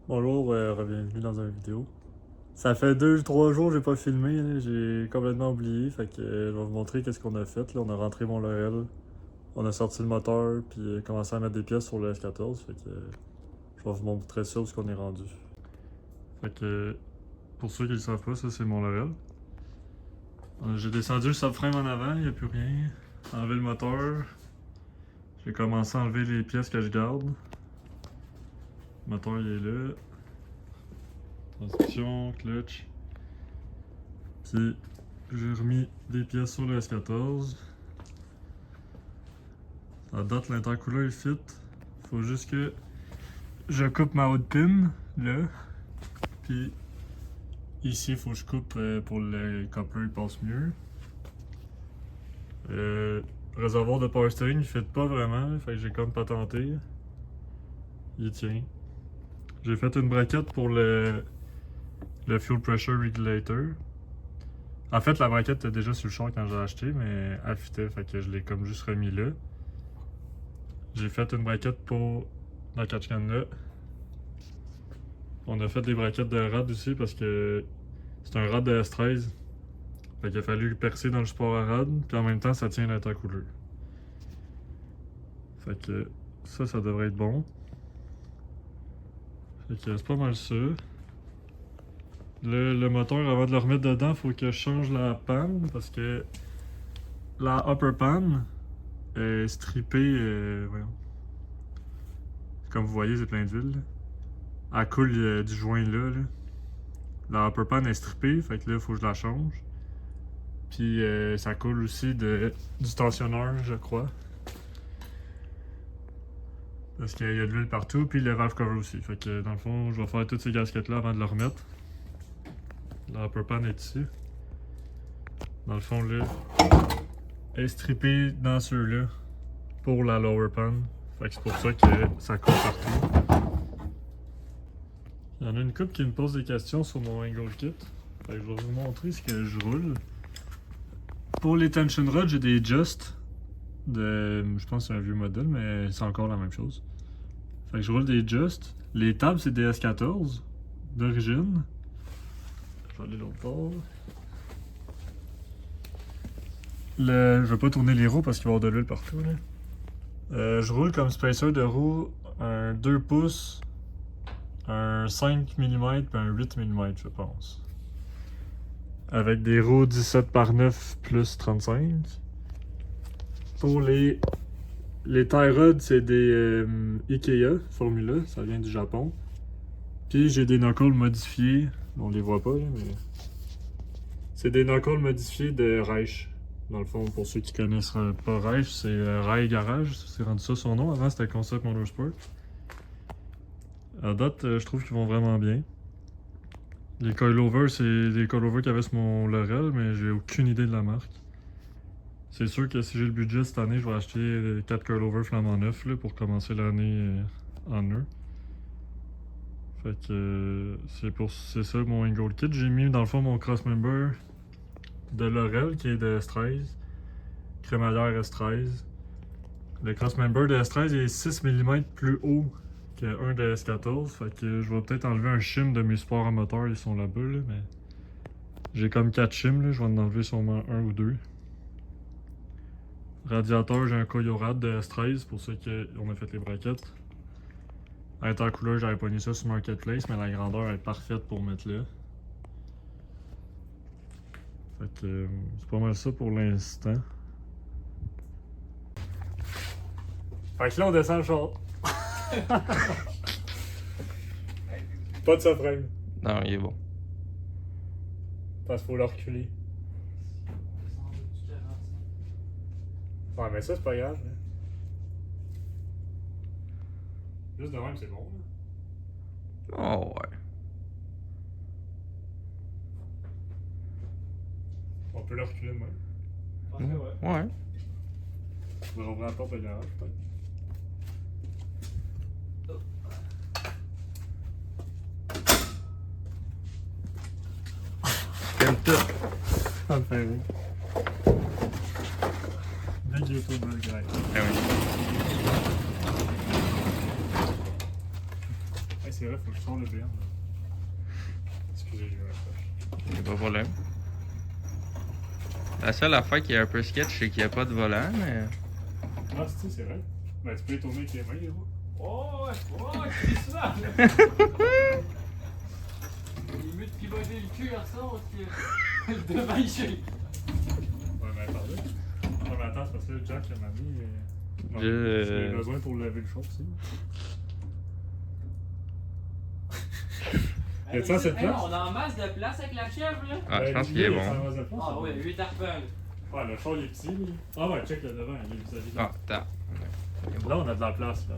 Bonjour, bienvenue dans une vidéo. Ça fait 2 ou 3 jours que j'ai pas filmé, là, j'ai complètement oublié, fait que je vais vous montrer qu'est-ce qu'on a fait. Là, on a rentré mon Laurel, on a sorti le moteur, puis commencé à mettre des pièces sur le S14, fait que je vais vous montrer ça où ce qu'on est rendu. Fait que pour ceux qui le savent pas, ça c'est mon Laurel. J'ai descendu le subframe en avant, il n'y a plus rien. Enlevé le moteur. J'ai commencé à enlever les pièces que je garde. Le moteur il est là. Transmission, clutch. Puis j'ai remis des pièces sur le S14. À date, l'intercooler est fit. Faut juste que je coupe ma haute pin, là. Puis ici, il faut que je coupe pour le copper passe mieux. Le réservoir de power steering, il fit pas vraiment, fait que j'ai comme pas tenté. Il tient. J'ai fait une braquette pour le fuel pressure regulator. En fait, la braquette était déjà sur le char quand j'ai acheté, mais elle fitait, fait que je l'ai comme juste remis là. J'ai fait une braquette pour la catch can là. On a fait des braquettes de rad aussi parce que c'est un rad de S13. Fait qu'il a fallu percer dans le support à rad, puis en même temps ça tient l'intercooler. Fait que ça devrait être bon. Fait que c'est pas mal ça. Le moteur, avant de le remettre dedans, faut que je change la panne parce que la upper pan est strippée. Voyons. Comme vous voyez, c'est plein d'huile. Elle coule du joint là. La upper pan est strippée, fait que là, il faut que je la change. Puis ça coule aussi du tensionneur, je crois. Parce qu'il y a de l'huile partout, puis le valve cover aussi. Fait que dans le fond, je vais faire toutes ces gasquettes-là avant de le remettre. La upper pan est ici. Dans le fond, là, elle est strippée dans ceux-là pour la lower pan. Fait que c'est pour ça que ça coule partout. Il y en a une couple qui me pose des questions sur mon angle kit. Fait que je vais vous montrer ce que je roule. Pour les tension rods, j'ai des Just. Je pense que c'est un vieux modèle, mais c'est encore la même chose. Fait que je roule des Just. Les tables, c'est des S14 d'origine. Je vais aller l'autre bord. Je vais pas tourner les roues parce qu'il va y avoir de l'huile partout. Là. Je roule comme spacer de roue un 2 pouces, un 5 mm et un 8 mm, je pense. Avec des roues 17 par 9 plus 35. Pour les tie rods, c'est des Ikea Formula, ça vient du Japon. Puis j'ai des knuckles modifiés, on les voit pas là, mais c'est des knuckles modifiés de Reich. Dans le fond, pour ceux qui connaissent pas Reich, c'est Rai Garage, c'est rendu ça son nom. Avant c'était Concept Motorsport. À date, je trouve qu'ils vont vraiment bien. Les coilovers, c'est des coilovers qu'il y avait sur mon Laurel, mais j'ai aucune idée de la marque. C'est sûr que si j'ai le budget cette année, je vais acheter 4 coilovers flambant neufs là, pour commencer l'année en eux. Fait que c'est ça mon angle kit. J'ai mis dans le fond mon crossmember de Laurel qui est de S13. Crémaillère S13. Le crossmember de S13 est 6 mm plus haut qu'un de S14. Fait que je vais peut-être enlever un shim de mes supports à moteur, ils sont là-bas, là, mais j'ai comme 4 shims, là, je vais en enlever sûrement un ou deux. Radiateur, j'ai un Koyorad de S13 pour ceux qui ont fait les braquettes. Intercooler, j'avais pogné ça sur Marketplace, mais la grandeur est parfaite pour mettre là. Fait que c'est pas mal ça pour l'instant. Fait que là, on descend le char. Pas de subframe. Non, il est bon. Parce qu'il faut le reculer. Ouais, mais ça, c'est pas grave. Là. Juste de même, c'est bon. Là. Oh, ouais. On peut le reculer de même. Ouais. Je vais ouvrir la porte de garage, peut-être. Comme tout. Ça me fait rire. Big YouTuber guy. Ah oui. Fait C'est vrai, faut que je tourne le BM. Excusez, j'ai eu un flash. Y'a pas de problème. La seule affaire qui est un peu sketch, c'est qu'il n'y a pas de volant, mais. Ah, c'est vrai. Ben, tu peux les tourner avec les mains, les roues. Oh ouais, c'est ça! Limite pivoter le cul à ça, parce que le devant il chie. Ouais, mais attendez. Ouais, mais attends, c'est parce que le Jack, il m'a mis. Je- J'ai besoin pour lever le chaud aussi. Y a-tu assez de place? On a en masse de place avec la chèvre là. Ah, je pense qu'il est bon. Ah ouais, 8 arpents. Ouais, le char il est petit. Lui. Ah ouais, check le devant, il est vis-à-vis. Ah, t'as. Là, on a de la place, là.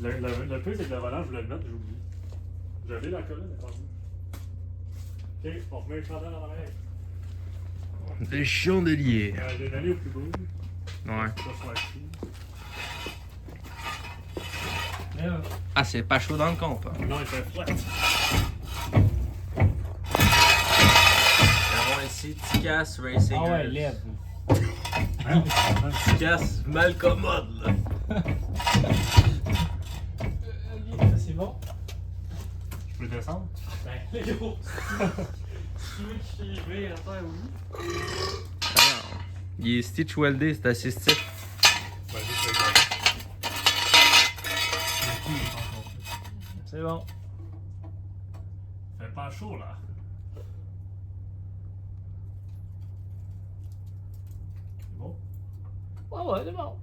Le plus, c'est que le volant, je voulais le mettre, j'ai oublié. J'avais la colonne, attendez. Ok, on remet le chandelle en arrière. Des chandeliers. J'ai une allée au plus beau. Ouais. Ça, sur la clé. Ah, c'est pas chaud dans le comp. Hein. Non, il fait flat. Alors ici, Ticas Racing. Ah ouais, lève. Hein? Ticas mal commode là. C'est bon? Je peux descendre? Ben, les gros. Tu veux que je t'ai levé à terre, oui? Alors, il est stitch weldé, c'est assez stiff. Ben, juste le gars. C'est bon. Fait pas chaud, là. C'est bon? Ouais, ouais, c'est bon.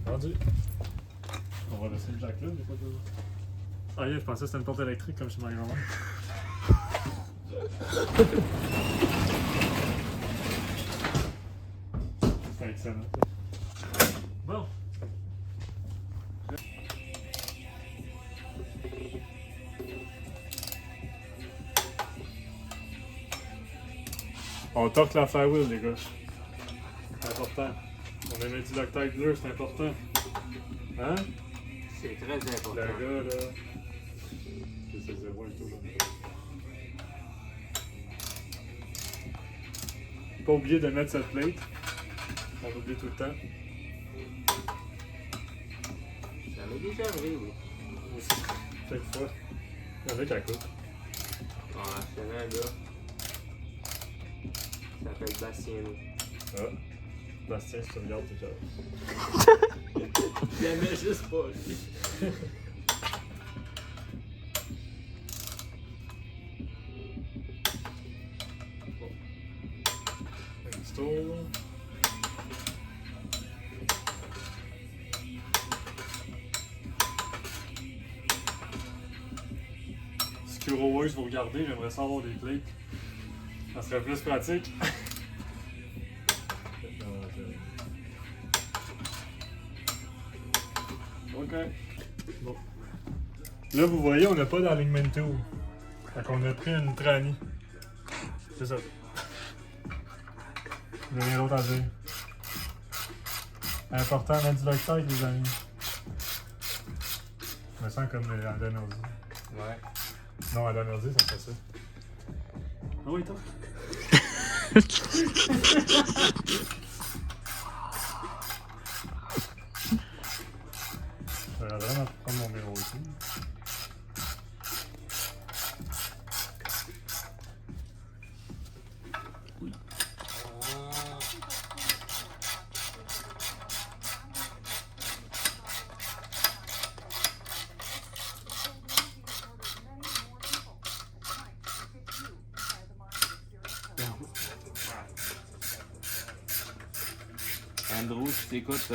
Rendu. On va laisser le jack là, j'ai pas de. Ah, yeah, je pensais que c'était une porte électrique comme chez ma grand-mère. C'est excellent. Bon. On torque la firewheel, les gars. C'est important. On a mis du loctite bleu, c'est important. Hein? C'est très important. Le gars, là. C'est zéro et tout, là. Pas oublier de mettre cette plate. On oublie tout le temps. Ça m'est déjà arrivé, oui. Chaque fois. Avec la coupe. Ah, je connais un gars. Il s'appelle Bastien. Ah. Bastien, si tu regardes, t'es déjà. Je l'aimais juste pas, lui. Un petit tour. Si Kuroways vous regardez, j'aimerais ça avoir des plates. Ça serait plus pratique. Ok. Bon. Là, vous voyez, on n'a pas d'alignement. Fait qu'on a pris une tranny. C'est ça. J'ai rien d'autre à dire. Important, mettre du loctite, les amis. Je me sens comme Adam Ordi. Ouais. Non, Adam Ordi, ça fait ça. Ah oui, toi? Je vais vraiment prendre mon numéro ici. Andrew, si t'écoutes,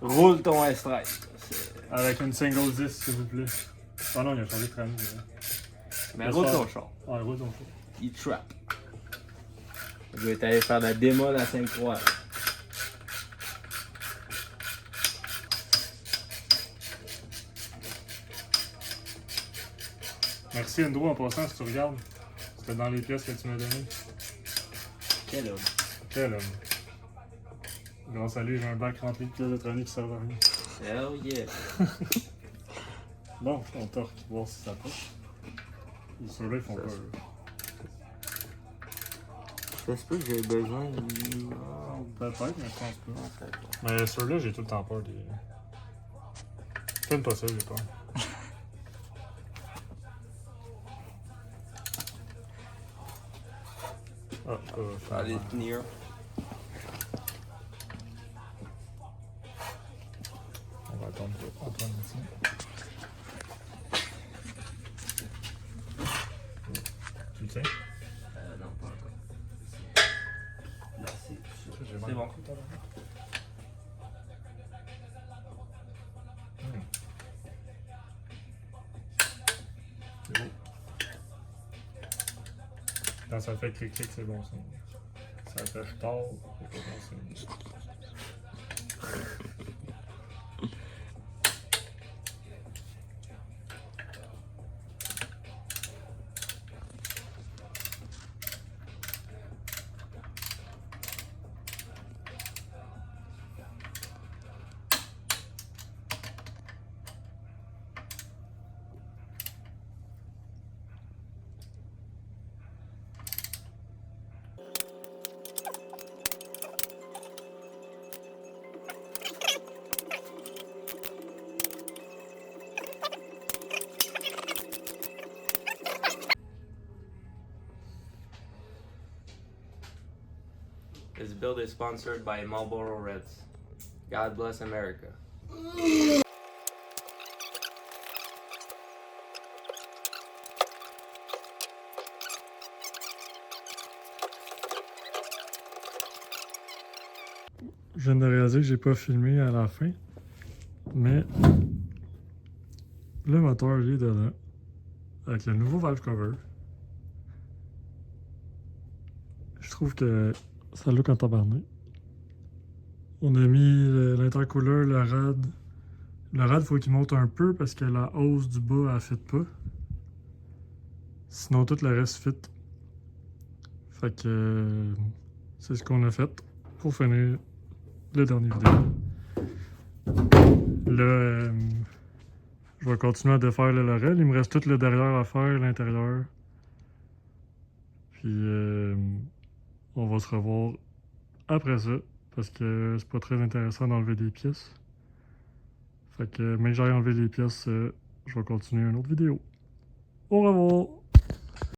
roule ton S13. Avec une single 10, s'il vous plaît. Ah non, il a changé de tranny. Mais roule ton char. Ouais, roule ton char. Il trap. Je vais aller faire la démol à Sainte-Croix. Merci Andrew en passant si tu regardes. C'était dans les pièces que tu m'as données. Quel homme. Quel homme. Grâce à lui, j'ai un bac rempli de pièces de tranny qui servent à rien. Hell yeah. Bon, on torque, voir si ça passe. Ceux-là, ils font Ça, peur. Ça se peut que j'ai besoin de... Peut-être, mais je pense pas. Mais ceux-là, j'ai tout le temps peur des. t'aimes pas ça, j'ai peur. Ah, Allez tenir. on va attendre que Antoine ici. Tu le sais? Non, pas encore. Là, c'est J'ai c'est bon. C'est beau. Quand ça fait clic-clic, c'est bon signe. Ça fait retard, c'est pas bon signe. This build is sponsored by Marlboro Reds. God bless America. Je viens de réaliser que j'ai pas filmé à la fin, mais le moteur il est dedans avec le nouveau valve cover. Je trouve que ça look en tabarnak. On a mis l'intercooler, le rad. Le rad, faut qu'il monte un peu parce que la hausse du bas, elle fit pas. Sinon, tout le reste fit. Fait que c'est ce qu'on a fait pour finir le dernier vidéo. Là, je vais continuer à défaire le Laurel. Il me reste tout le derrière à faire, l'intérieur. Puis, on va se revoir après ça. Parce que c'est pas très intéressant d'enlever des pièces. Fait que, mais que j'aille enlever les pièces, je vais continuer une autre vidéo. Au revoir!